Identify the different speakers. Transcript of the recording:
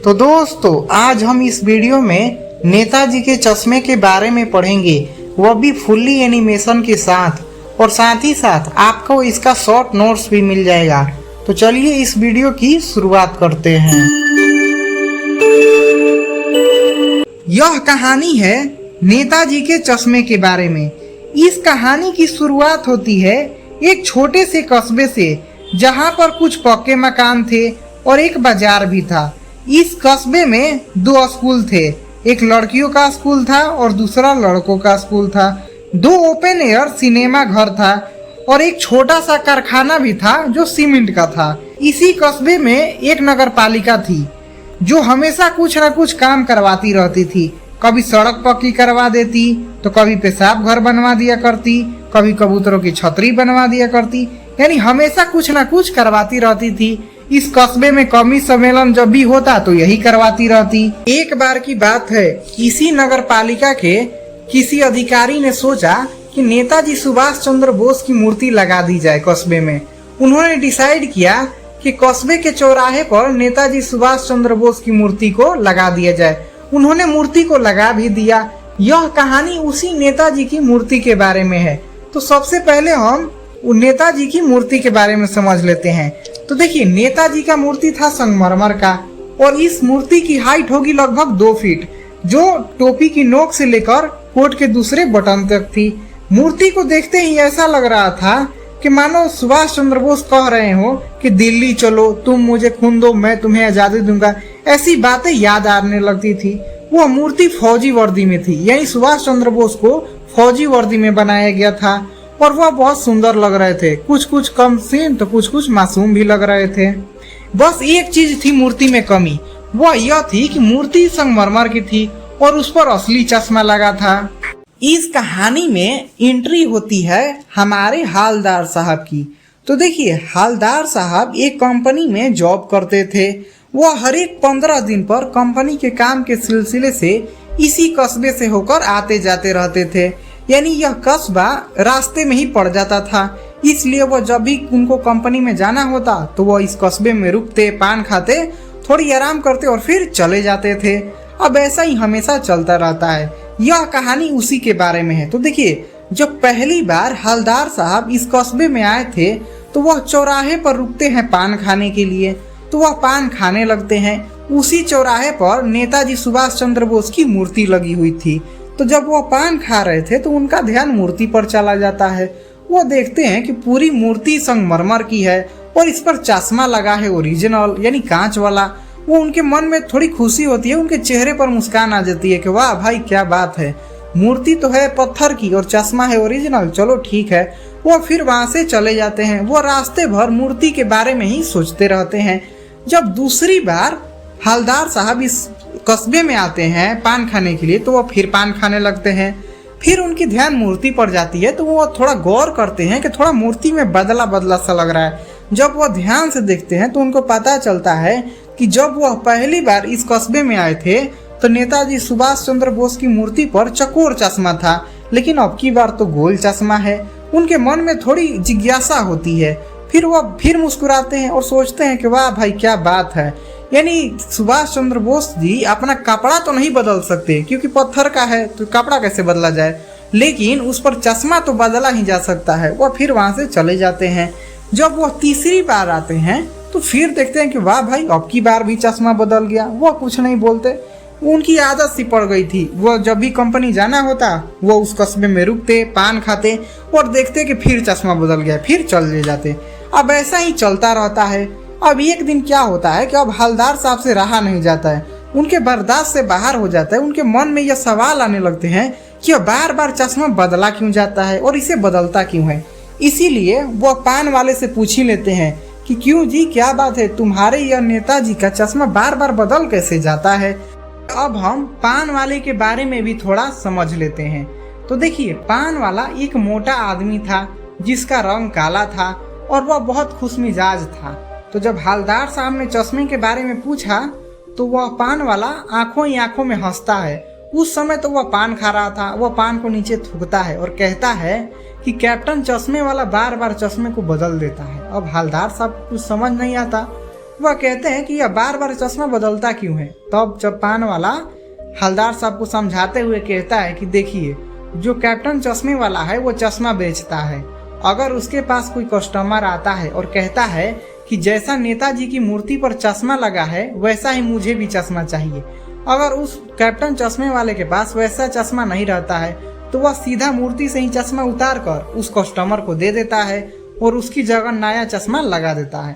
Speaker 1: तो दोस्तों आज हम इस वीडियो में नेताजी के चश्मे के बारे में पढ़ेंगे, वह भी फुल्ली एनिमेशन के साथ, और साथ ही साथ आपको इसका शॉर्ट नोट्स भी मिल जाएगा। तो चलिए इस वीडियो की शुरुआत करते हैं। यह कहानी है नेताजी के चश्मे के बारे में। इस कहानी की शुरुआत होती है एक छोटे से कस्बे से, जहां पर कुछ पक्के मकान थे और एक बाजार भी था। इस कस्बे में दो स्कूल थे, एक लड़कियों का स्कूल था और दूसरा लड़कों का स्कूल था। दो ओपन एयर सिनेमा घर था और एक छोटा सा कारखाना भी था जो सीमेंट का था। इसी कस्बे में एक नगर पालिका थी जो हमेशा कुछ न कुछ काम करवाती रहती थी। कभी सड़क पक्की करवा देती तो कभी पेशाब घर बनवा दिया करती, कभी कबूतरों की छतरी बनवा दिया करती, यानी हमेशा कुछ न कुछ करवाती रहती थी। इस कस्बे में कौमी सम्मेलन जब भी होता तो यही करवाती रहती। एक बार की बात है, इसी नगर पालिका के किसी अधिकारी ने सोचा कि नेताजी सुभाष चंद्र बोस की मूर्ति लगा दी जाए कस्बे में। उन्होंने डिसाइड किया कि कस्बे के चौराहे पर नेताजी सुभाष चंद्र बोस की मूर्ति को लगा दिया जाए। उन्होंने मूर्ति को लगा भी दिया। यह कहानी उसी नेताजी की मूर्ति के बारे में है। तो सबसे पहले हम नेताजी की मूर्ति के बारे में समझ लेते हैं। तो देखिए, नेताजी का मूर्ति था संगमरमर का और इस मूर्ति की हाइट होगी लगभग 2 फीट, जो टोपी की नोक से लेकर कोट के दूसरे बटन तक थी। मूर्ति को देखते ही ऐसा लग रहा था कि मानो सुभाष चंद्र बोस कह रहे हो कि दिल्ली चलो, तुम मुझे खून दो, मैं तुम्हें आजादी दूंगा। ऐसी बातें याद आने लगती थी। वह मूर्ति फौजी वर्दी में थी, यानी सुभाष चंद्र बोस को फौजी वर्दी में बनाया गया था और वह बहुत सुंदर लग रहे थे। कुछ कुछ कम सीन तो कुछ कुछ मासूम भी लग रहे थे। बस एक चीज थी मूर्ति में कमी, वह यह थी कि मूर्ति संगमरमर की थी और उस पर असली चश्मा लगा था। इस कहानी में एंट्री होती है हमारे हालदार साहब की। तो देखिए, हालदार साहब एक कंपनी में जॉब करते थे। वह हर एक 15 दिन पर कंपनी के काम के सिलसिले से इसी कस्बे से होकर आते जाते रहते थे, यानी यह कस्बा रास्ते में ही पड़ जाता था। इसलिए वह जब भी उनको कंपनी में जाना होता तो वह इस कस्बे में रुकते, पान खाते, थोड़ी आराम करते और फिर चले जाते थे। अब ऐसा ही हमेशा चलता रहता है। यह कहानी उसी के बारे में है। तो देखिए, जब पहली बार हवलदार साहब इस कस्बे में आए थे तो वह चौराहे पर रुकते हैं पान खाने के लिए। तो वह पान खाने लगते हैं। उसी चौराहे पर नेताजी सुभाष चंद्र बोस की मूर्ति लगी हुई थी। तो जब वह पान खा रहे थे तो उनका ध्यान मूर्ति पर चला जाता है। वो देखते हैं कि पूरी मूर्ति संगमरमर की है और इस पर चश्मा लगा है ओरिजिनल, यानी कांच वाला। वो उनके मन में थोड़ी खुशी होती है, उनके चेहरे पर मुस्कान आ जाती है कि वाह भाई क्या बात है, मूर्ति तो है पत्थर की और चश्मा है ओरिजिनल, चलो ठीक है। वो फिर वहां से चले जाते हैं। वो रास्ते भर मूर्ति के बारे में ही सोचते रहते हैं। जब दूसरी बार हवलदार साहब इस कस्बे में आते हैं पान खाने के लिए तो वो फिर पान खाने लगते हैं। फिर उनकी ध्यान मूर्ति पर जाती है तो वो थोड़ा गौर करते हैं कि थोड़ा मूर्ति में बदला बदला सा लग रहा है। जब वो ध्यान से देखते हैं तो उनको पता चलता है कि जब वह पहली बार इस कस्बे में आए थे तो नेताजी सुभाष चंद्र बोस की मूर्ति पर चकोर चश्मा था, लेकिन अब की बार तो गोल चश्मा है। उनके मन में थोड़ी जिज्ञासा होती है। फिर वह फिर मुस्कुराते हैं और सोचते हैं कि वाह भाई क्या बात है, यानी सुभाष चंद्र बोस जी अपना कपड़ा तो नहीं बदल सकते क्योंकि पत्थर का है, तो कपड़ा कैसे बदला जाए, लेकिन उस पर चश्मा तो बदला ही जा सकता है। वह फिर वहां से चले जाते हैं। जब वह तीसरी बार आते हैं तो फिर देखते हैं कि वाह भाई अब की बार भी चश्मा बदल गया। वह कुछ नहीं बोलते, उनकी आदत सी पड़ गई थी। वह जब भी कंपनी जाना होता वो उस कस्बे में रुकते, पान खाते और देखते कि फिर चश्मा बदल गया, फिर चले जाते। अब ऐसा ही चलता रहता है। अब एक दिन क्या होता है कि अब हवलदार साहब से रहा नहीं जाता है, उनके बर्दाश्त से बाहर हो जाता है। उनके मन में यह सवाल आने लगते हैं कि बार बार चश्मा बदला क्यों जाता है और इसे बदलता क्यों है। इसीलिए वो पान वाले से पूछ ही लेते हैं कि क्यों जी, क्या बात है, तुम्हारे यह नेताजी का चश्मा बार बार बदल कैसे जाता है। अब हम पान वाले के बारे में भी थोड़ा समझ लेते हैं। तो देखिए, पान वाला एक मोटा आदमी था जिसका रंग काला था और वह बहुत खुशमिजाज था। तो जब हवलदार साहब ने चश्मे के बारे में पूछा तो वह पान वाला आंखों ही आंखों में हंसता है। उस समय तो वह पान खा रहा था। वह पान को नीचे थूकता है और कहता है कि कैप्टन चश्मे वाला बार बार चश्मे को बदल देता है। अब हवलदार साहब कुछ समझ नहीं आता। वह कहते हैं कि यह बार बार चश्मा बदलता क्यों है। तब जब पान वाला हलदार साहब को समझाते हुए कहता है कि देखिए, जो कैप्टन चश्मे वाला है वो चश्मा बेचता है। अगर उसके पास कोई कस्टमर आता है और कहता है कि जैसा नेताजी की मूर्ति पर चश्मा लगा है वैसा ही मुझे भी चश्मा चाहिए, अगर उस कैप्टन चश्मे वाले के पास वैसा चश्मा नहीं रहता है तो वह सीधा मूर्ति से ही चश्मा उतार कर उस कस्टमर को दे देता है और उसकी जगह नया चश्मा लगा देता है।